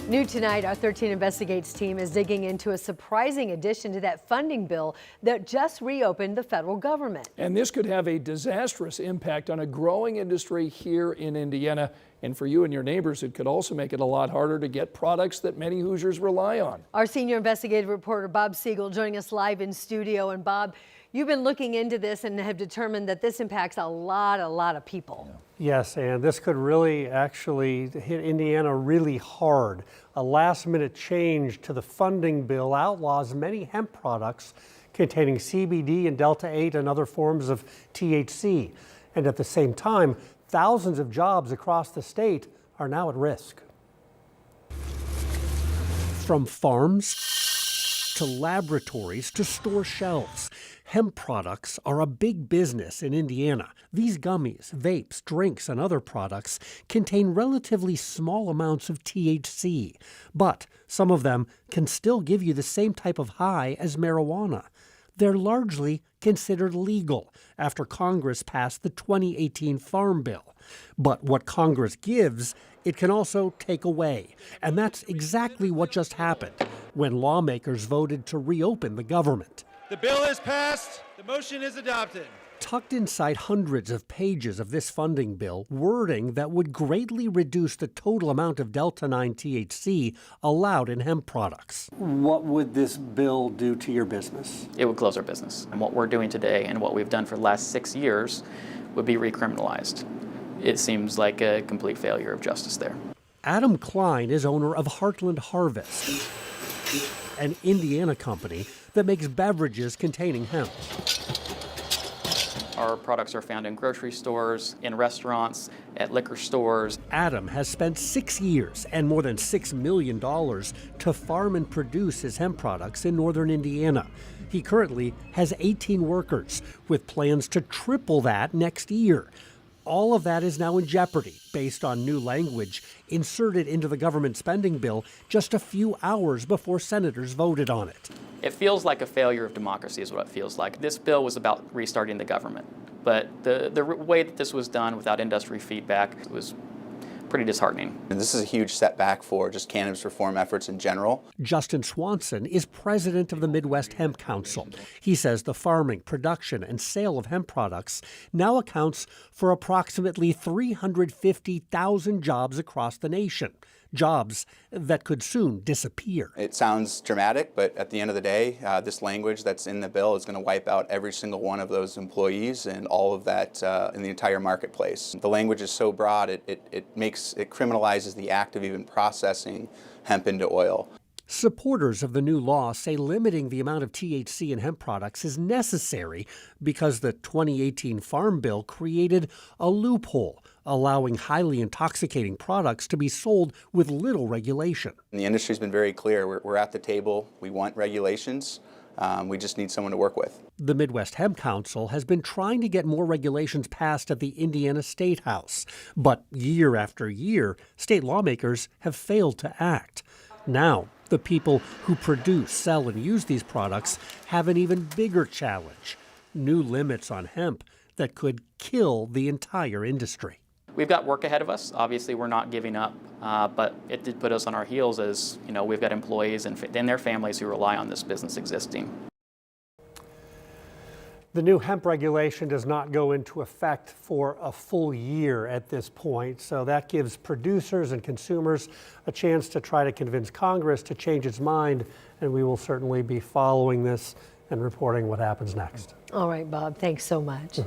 New tonight, our 13 Investigates team is digging into a surprising addition to that funding bill that just reopened the federal government. And this could have a disastrous impact on a growing industry here in Indiana. And for you and your neighbors, it could also make it a lot harder to get products that many Hoosiers rely on. Our senior investigative reporter Bob Siegel joining us live in studio. And Bob, you've been looking into this and have determined that this impacts a lot of people. Yes, and this could really actually hit Indiana really hard. A last-minute change to the funding bill outlaws many hemp products containing CBD and Delta-8 and other forms of THC. And at the same time, thousands of jobs across the state are now at risk. From farms to laboratories to store shelves, hemp products are a big business in Indiana. These gummies, vapes, drinks, and other products contain relatively small amounts of THC, but some of them can still give you the same type of high as marijuana. They're largely considered legal after Congress passed the 2018 Farm Bill. But what Congress gives, it can also take away. And that's exactly what just happened when lawmakers voted to reopen the government. The bill is passed. The motion is adopted. Tucked inside hundreds of pages of this funding bill, wording that would greatly reduce the total amount of Delta-9 THC allowed in hemp products. What would this bill do to your business? It would close our business. And what we're doing today and what we've done for the last 6 years would be recriminalized. It seems like a complete failure of justice there. Adam Klein is owner of Heartland Harvest, an Indiana company that makes beverages containing hemp. Our products are found in grocery stores, in restaurants, at liquor stores. Adam has spent 6 years and more than $6 million to farm and produce his hemp products in northern Indiana. He currently has 18 workers with plans to triple that next year. All of that is now in jeopardy based on new language inserted into the government spending bill just a few hours before senators voted on it. It feels like a failure of democracy is what it feels like. This bill was about restarting the government, but the way that this was done without industry feedback was pretty disheartening. And this is a huge setback for just cannabis reform efforts in general. Justin Swanson is president of the Midwest Hemp Council. He says the farming, production, and sale of hemp products now accounts for approximately 350,000 jobs across the nation. Jobs that could soon disappear. It sounds dramatic, but at the end of the day, this language that's in the bill is going to wipe out every single one of those employees and all of that in the entire marketplace. The language is so broad, it criminalizes the act of even processing hemp into oil. Supporters of the new law say limiting the amount of THC in hemp products is necessary because the 2018 Farm Bill created a loophole, allowing highly intoxicating products to be sold with little regulation. And the industry's been very clear. We're at the table. We want regulations. We just need someone to work with. The Midwest Hemp Council has been trying to get more regulations passed at the Indiana State House. But year after year, state lawmakers have failed to act. Now, the people who produce, sell, and use these products have an even bigger challenge: new limits on hemp that could kill the entire industry. We've got work ahead of us. Obviously, we're not giving up, but it did put us on our heels as, you know, we've got employees and their families who rely on this business existing. The new hemp regulation does not go into effect for a full year at this point, so that gives producers and consumers a chance to try to convince Congress to change its mind, and we will certainly be following this and reporting what happens next. All right, Bob, thanks so much.